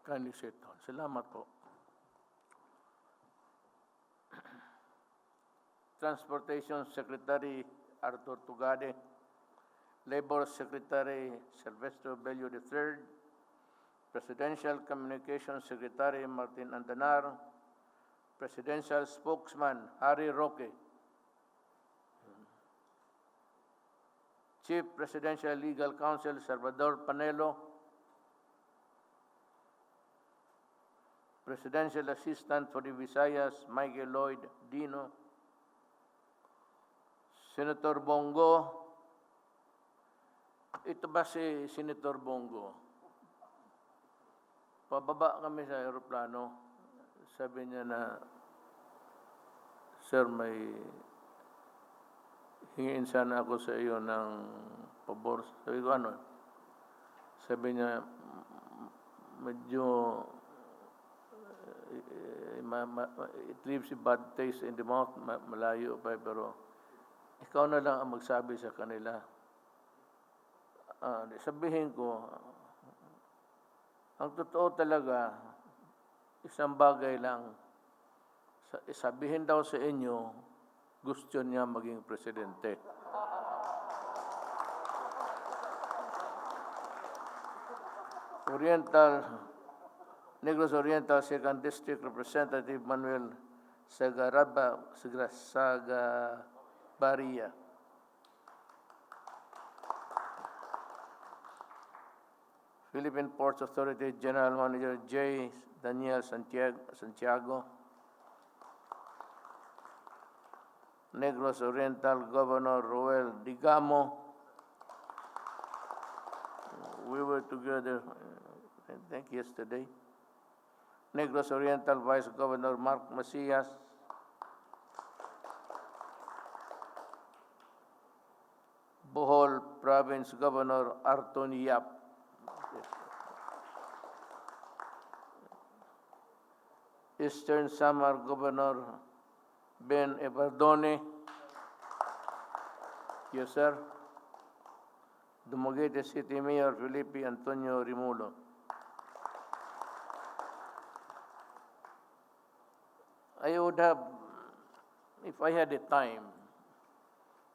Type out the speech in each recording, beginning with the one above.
Kindly sit down. Salamat po. Transportation Secretary Arthur Tugade, Labor Secretary Silvestre Bello III, Presidential Communications Secretary Martin Andanar, Presidential Spokesman Harry Roque, Chief Presidential Legal Counsel Salvador Panelo, Presidential Assistant for the Visayas Michael Lloyd Dino, Senator Bongo. Ito ba si Senator Bongo? Pababa kami sa aeroplano. Sabi niya na, Sir, may hingiin sana ako sa iyo ng pabor. Sabi ko, ano? Sabi niya, medyo it leaves a bad taste in the mouth, malayo pa, pero ikaw na lang ang magsabi sa kanila. Sabihin ko, ang totoo talaga, isang bagay lang. Sabihin daw sa inyo, gusto niya maging presidente. Negros Oriental 2nd District Representative Manuel Sagabaria. Philippine Ports Authority General Manager J. Daniel Santiago. Negros Oriental Governor Roel Digamo. We were together, I think, yesterday. Negros Oriental Vice Governor Mark Macias. Bohol Province Governor Arton Yap. Eastern Samar Governor Ben Evardone. Yes, sir. Dumaguete City Mayor Felipe Antonio Rimulo. I would have, if I had the time,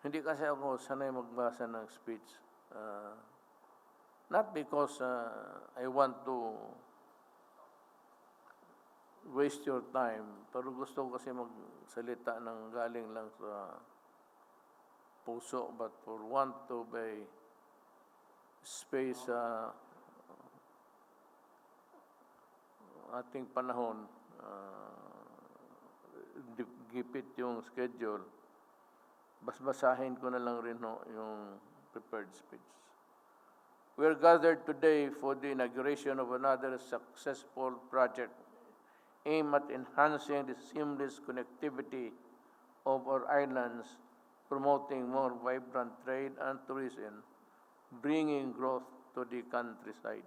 hindi kasi ako sanay magbasa ng speech. Not because I want to waste your time, pero gusto ko kasi magsalita ng galing lang sa puso, but for want to by space sa ating panahon, gipit yung schedule, basbasahin ko na lang rin yung prepared speech. We are gathered today for the inauguration of another successful project aimed at enhancing the seamless connectivity of our islands, promoting more vibrant trade and tourism, bringing growth to the countryside.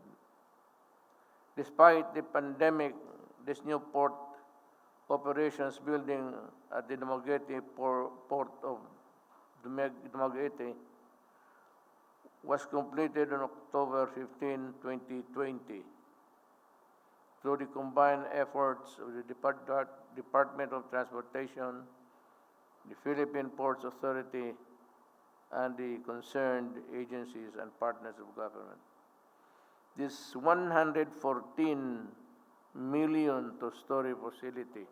Despite the pandemic, this new port operations building at the Dumaguete port of Dumaguete was completed on October 15, 2020. Through the combined efforts of the Department of Transportation, the Philippine Ports Authority, and the concerned agencies and partners of government. This 114 million two-story facility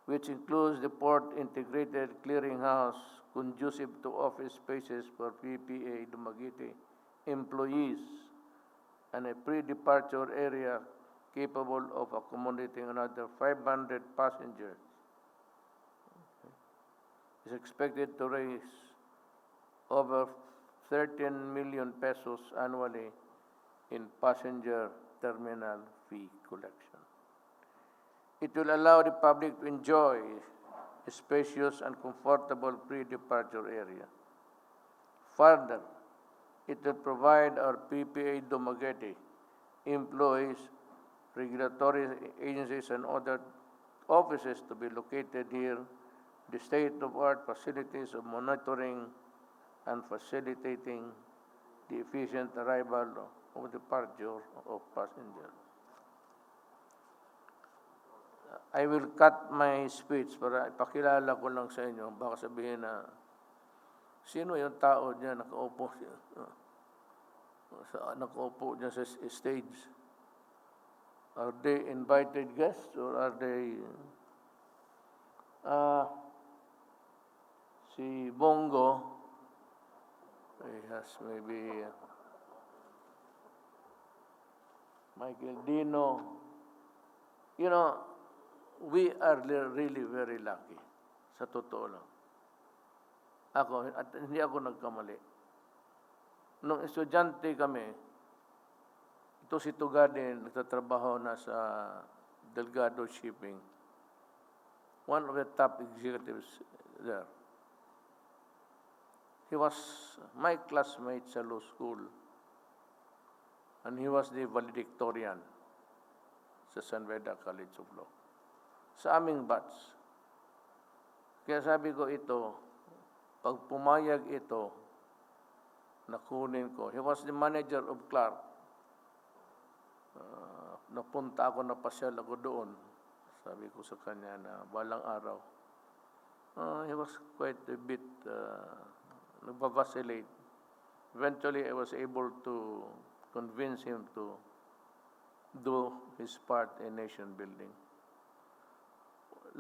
which includes the port integrated clearinghouse conducive to office spaces for PPA Dumaguete employees and a pre-departure area capable of accommodating another 500 passengers. Is expected to raise over 13 million pesos annually in passenger terminal fee collection. It will allow the public to enjoy a spacious and comfortable pre-departure area. Further, it will provide our PPA Dumaguete employees, regulatory agencies, and other offices to be located here, the state-of-art facilities of monitoring and facilitating the efficient arrival or departure of passengers. I will cut my speech para ipakilala ko lang sa inyo. Baka sabihin na, sino yung tao dyan nakaupo dyan sa stage? Are they invited guests or are they... si Bongo, he has maybe Michael Dino. You know, we are really very lucky. Sa totoo lang. Ako, at hindi ako nagkamali. Nung estudyante kami, ito si Tugade, nagtatrabaho na sa Delgado Shipping. One of the top executives there. He was my classmate sa law school. And he was the valedictorian sa San Beda College of Law. Sa aming batch. Kaya sabi ko ito, pag pumayag ito, nakunin ko. He was the manager of Clark. Napunta ako, napasyal ako doon. Sabi ko sa kanya na balang araw. He was quite a bit nagvacillate. Eventually, I was able to convince him to do his part in nation building.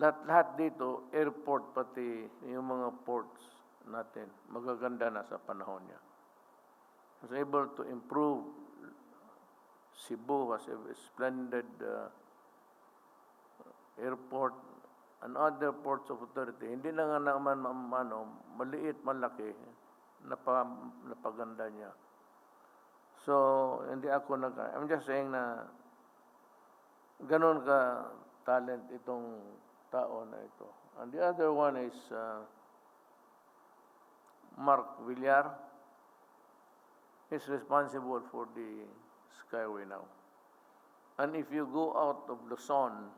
Lahat dito, airport pati yung mga ports natin, magaganda na sa panahon niya. He was able to improve. Cebu was a splendid airport and other ports of authority. Hindi na nga naman maliit, malaki, napaganda niya. So, hindi ako I'm just saying na ganon ka talent itong tao na ito. And the other one is Mark Villar. He's responsible for the Skyway now. And if you go out of Luzon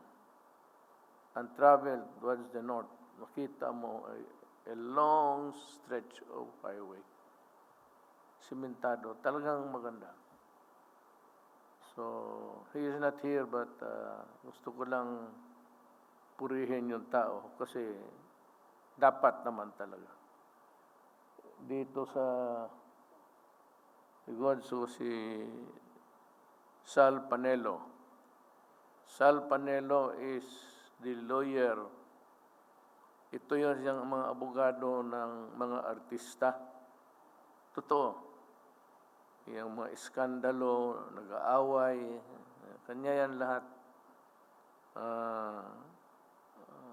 and travel towards the north, makita mo a long stretch of highway. Simentado. Talagang maganda. So, he is not here but gusto ko lang purihin yung tao kasi dapat naman talaga. Dito sa Godso si Sal Panelo. Sal Panelo is the lawyer. Ito yung siyang mga abogado ng mga artista. Totoo. Yung mga iskandalo, nag-aaway, kanya yan lahat.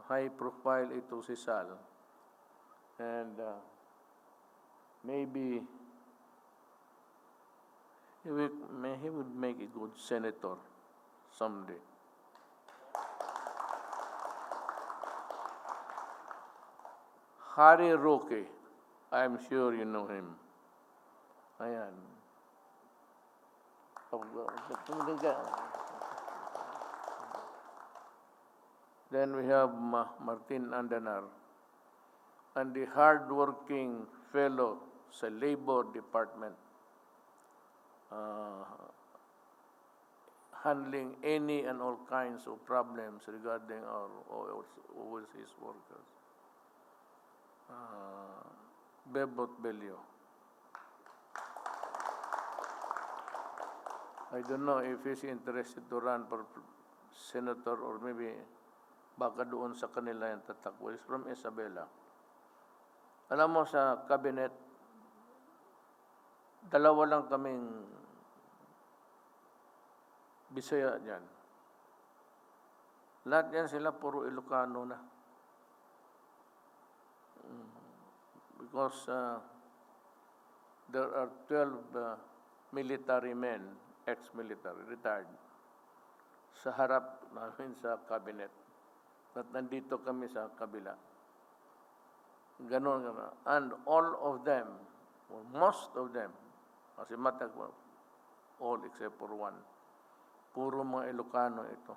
High profile ito si Sal. And maybe he would make a good senator someday. Harry Roque, I'm sure you know him. Ayan. Then we have Martin Andanar, and the hard-working fellow sa Labor Department, handling any and all kinds of problems regarding our overseas workers. Bebot Belio. I don't know if he's interested to run for senator or maybe baka doon sa kanila yung tatakbo. He's from Isabela. Alam mo sa cabinet, dalawa lang kaming Bisaya dyan. Lahat yan sila puro Ilocano na. Because there are 12 military men, ex-military, retired, sa harap namin sa cabinet. At nandito kami sa kabila. Ganon. And all of them, or most of them, kasi matag, all except for one, puro mga Ilocano ito.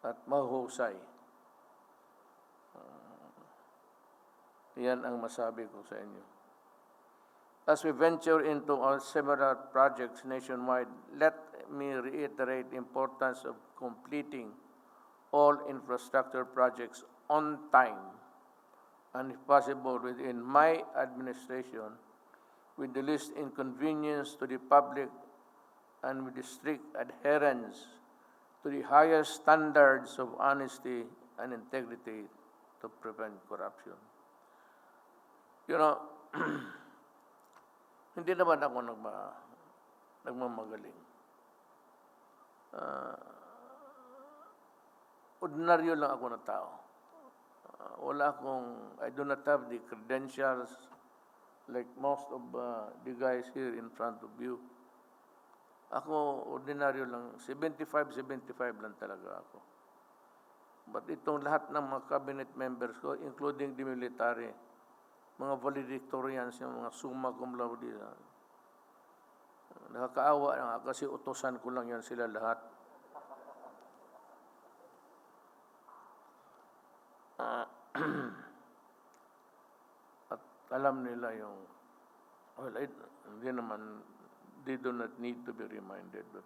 At mahusay. Yan ang masabi ko sa inyo. As we venture into our similar projects nationwide, let me reiterate the importance of completing all infrastructure projects on time and, if possible, within my administration, with the least inconvenience to the public and with the strict adherence to the highest standards of honesty and integrity to prevent corruption. You know, hindi naman ako nagmamagaling. Ordinaryo lang ako na tao. I do not have the credentials like most of the guys here in front of you. Ako, ordinaryo lang, 75 lang talaga ako. But itong lahat ng mga cabinet members ko, including the military, mga valedictorians, yung mga summa cum laude, nakakaawa na kasi utosan ko lang yan sila lahat. At alam nila yung, well, hindi naman, they do not need to be reminded, but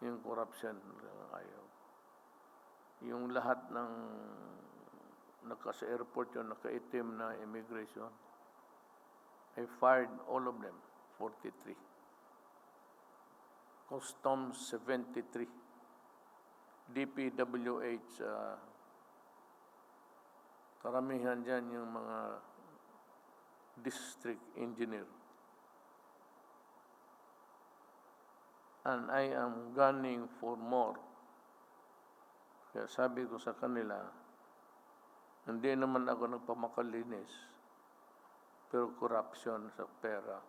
yung corruption, ayaw. Yung lahat ng sa airport yung nakaitim na immigration, I fired all of them, 43. Customs, 73. DPWH, karamihan dyan yung mga district engineer. And I am gunning for more. Kaya sabi ko sa kanila, hindi naman ako nagpamakalinis, pero corruption sa pera.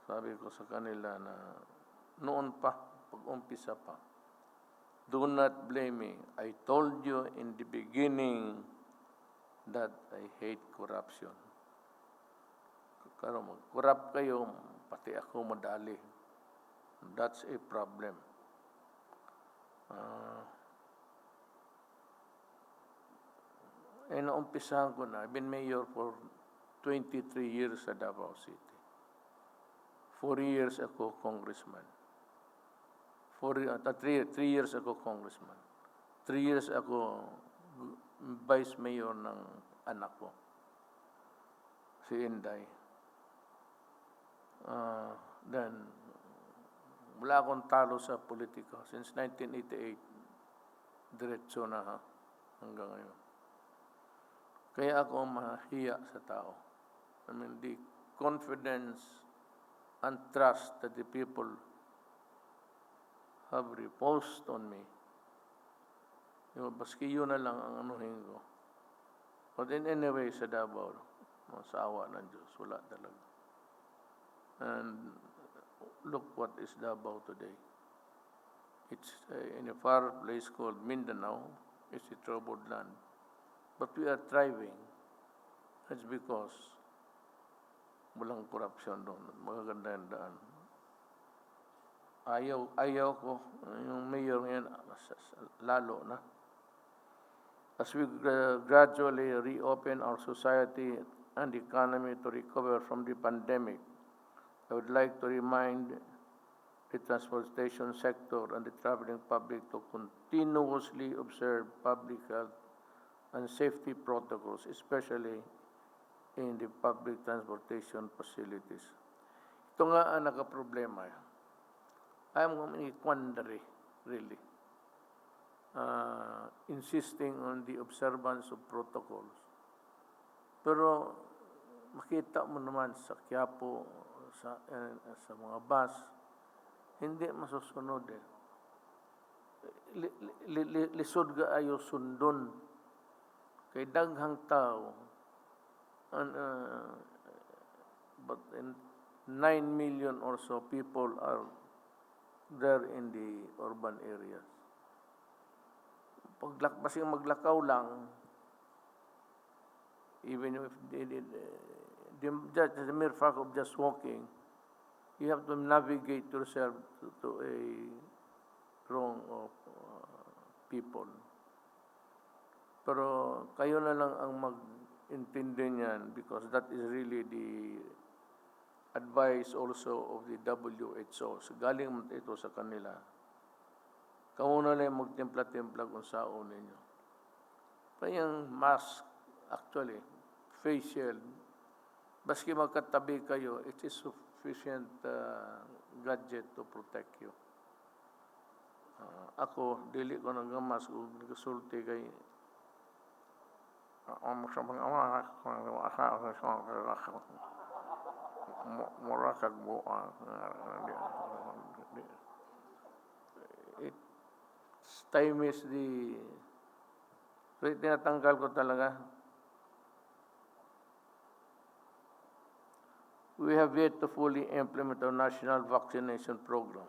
Sabi ko sa kanila na noon pa, pag-umpisa pa, do not blame me. I told you in the beginning that I hate corruption. Kaya mag-corrupt kayo, pati ako madali. That's a problem. Naumpisahan ko na. I've been mayor for 23 years sa Davao City. 4 years ako congressman. 3 years ako congressman. 3 years ako vice mayor ng anak ko, si Inday. Then, wala akong talo sa politika. Since 1988, diretso na hanggang ngayon. Kaya ako mahiya sa tao. I mean, the confidence and trust that the people have reposed on me. Baski yun na lang ang anuhin ko. But in any way, sa Davao, sa awa ng Diyos, wala talaga. And look what is Davao today. It's in a far place called Mindanao. It's a troubled land. But we are thriving. That's because walang corruption doon. Magaganda yung daan. Ayaw ko, yung mayor ngayon, lalo na. As we gradually reopen our society and economy to recover from the pandemic, I would like to remind the transportation sector and the traveling public to continuously observe public health and safety protocols, especially in the public transportation facilities. Ito nga ang nakaproblema. I am in a quandary, really. Insisting on the observance of protocols. Pero makita mo naman sa Quiapo, sa mga bus, hindi masusunod eh. Lisod ga ayo sundon kay daghang tao, but 9 million or so people are there in the urban areas. Basing maglakaw lang, even if the mere fact of just walking, you have to navigate yourself to a throng of people. Pero kayo na lang ang intindi niyan because that is really the advice also of the WHO. So galing man ito sa kanila. Kauna lang magtimpla-timpla kung saon ninyo. Kayang mask, actually, face shield, baski magkatabi kayo, it is sufficient gadget to protect you. Ako, dili ko nagamask o nagsulti kay murakag buang. It's time is the... So, tinatanggal ko talaga. We have yet to fully implement our national vaccination program.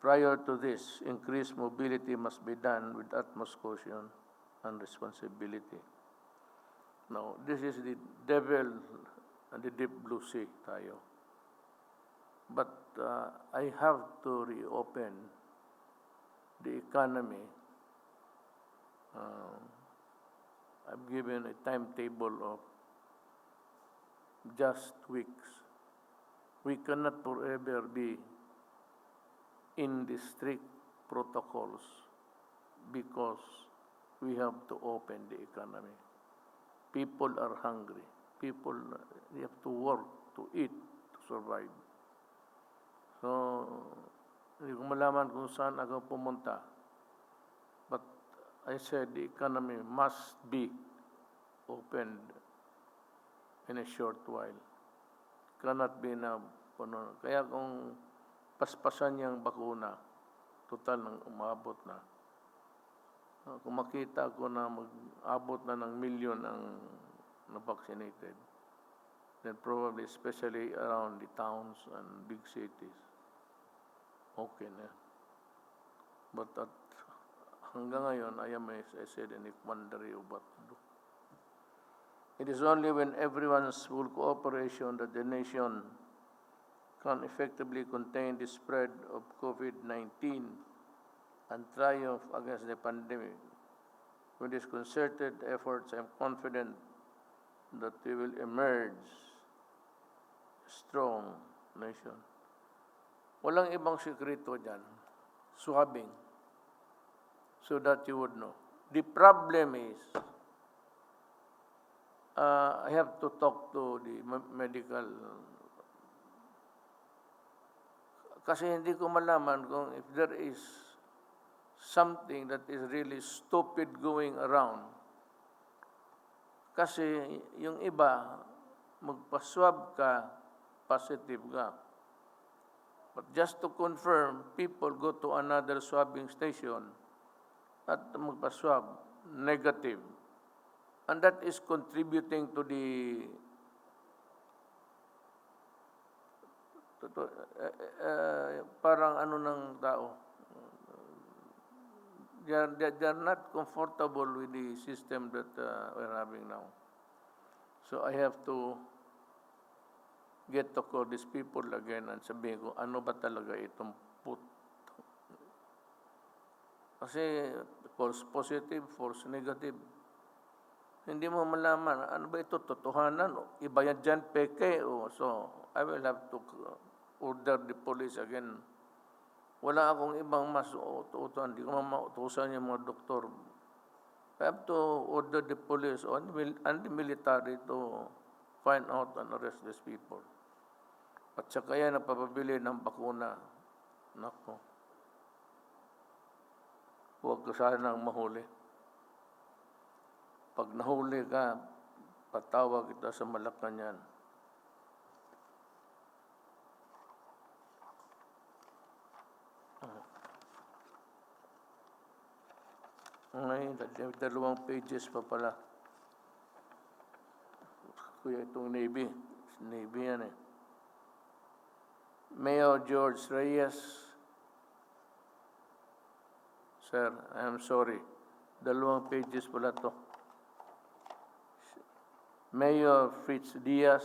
Prior to this, increased mobility must be done with utmost caution and responsibility. Now, this is the devil and the deep blue sea tayo. But I have to reopen the economy. I've given a timetable of just weeks. We cannot forever be in the strict protocols because we have to open the economy. People are hungry. People, they have to work, to eat, to survive. So, hindi ko malaman kung saan ako pumunta. But I said the economy must be opened in a short while. Cannot be na puno. Kaya kung paspasan niyang bakuna, total nang umabot na. Kung makita ko na mag-abot na ng milyon ang na-vaccinated, then probably, especially around the towns and big cities, okay na. But hanggang ngayon, I am, as I said, in a quandary of what to do. It is only when everyone's full cooperation that the nation can effectively contain the spread of COVID-19 and triumph against the pandemic. With these concerted efforts, I am confident that we will emerge a strong nation. Walang ibang sekreto dyan. Swabbing. So that you would know. The problem is, I have to talk to the medical. Kasi hindi ko malaman kung if there is something that is really stupid going around. Kasi yung iba, magpa-swab ka, positive ka. But just to confirm, people go to another swabbing station at magpa-swab, negative. And that is contributing to the parang ano ng tao. They are not comfortable with the system that we're having now. So I have to get to call these people again and sabihin ko, ano ba talaga itong put? Kasi false positive, false negative. Hindi mo malaman, ano ba ito, totohanan? Iba yan dyan, peke. So I will have to order the police again. Wala akong ibang mas utusan. Hindi ko mautusan yung mga doktor. I have to order the police and the military to find out and arrest these people. At saka yan napapabili ng bakuna. Nako. Huwag ka sanang mahuli. Pag nahuli ka, patawag kita sa Malacanang. Ngayon, 2 pages pa pala. Kuya, itong Navy. Navy yan eh. Mayor George Reyes. Sir, I am sorry. 2 pages pala to. Mayor Fritz Diaz.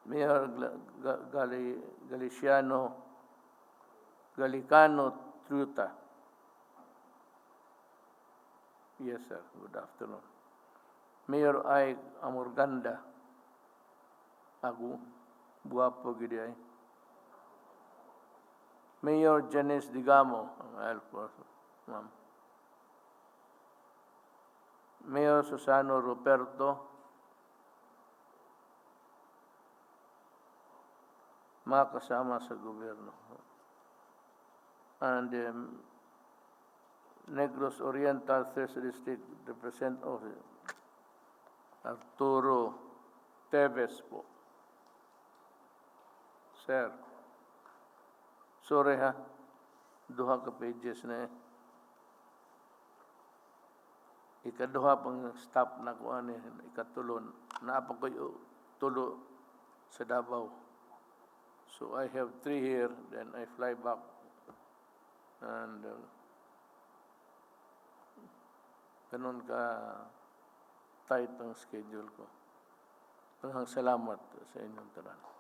Mayor Galicano Truta. Yes, sir. Good afternoon. Mayor Ay Amorganda. Ako, buwapo gidi ay. Mayor Janice Digamo, ang Alpor, ma'am. Mayor Susano Ruperto, mga kasama sa gobyerno. And Negros Oriental 3rd District Representative Arturo Teves po. Sir, sorry ha, duha ka pages na eh. Ikaduha pang stop na ko ani, ikatulon. Naapa ko yung tulo sa Davao. So I have 3 here, then I fly back. And ganun ka tight ang schedule ko. Maraming salamat sa inyong tanan.